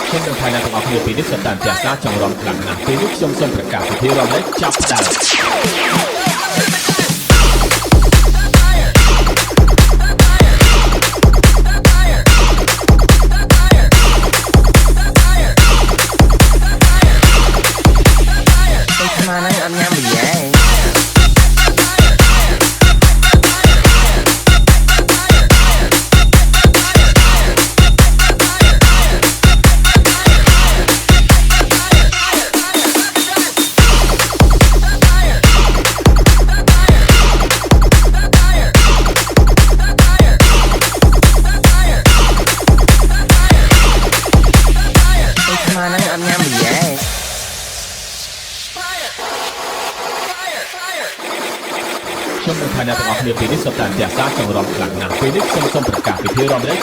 ខ្ញុំនឹងថាអ្នកទាំងអស់គ្នាពីនេះសុទ្ធតែជាការចងរំខ្លាំងណាស់ពេលនេះខ្ញុំសូមប្រកាសពិធីរំលែកចាប់ផ្ដើមស្មានហ្នឹងអត់ញ៉ាំវីយ៉ែស្មានហ្នឹងអត់ញ៉ាំវីយ៉ែខ្ញុំនឹងថាអ្នកទាំងអស់គ្នាពីនេះសុទ្ធតែជាការចងរំខ្លាំងណាស់ពេលនេះខ្ញុំសូមប្រកាសពិធីរំលែក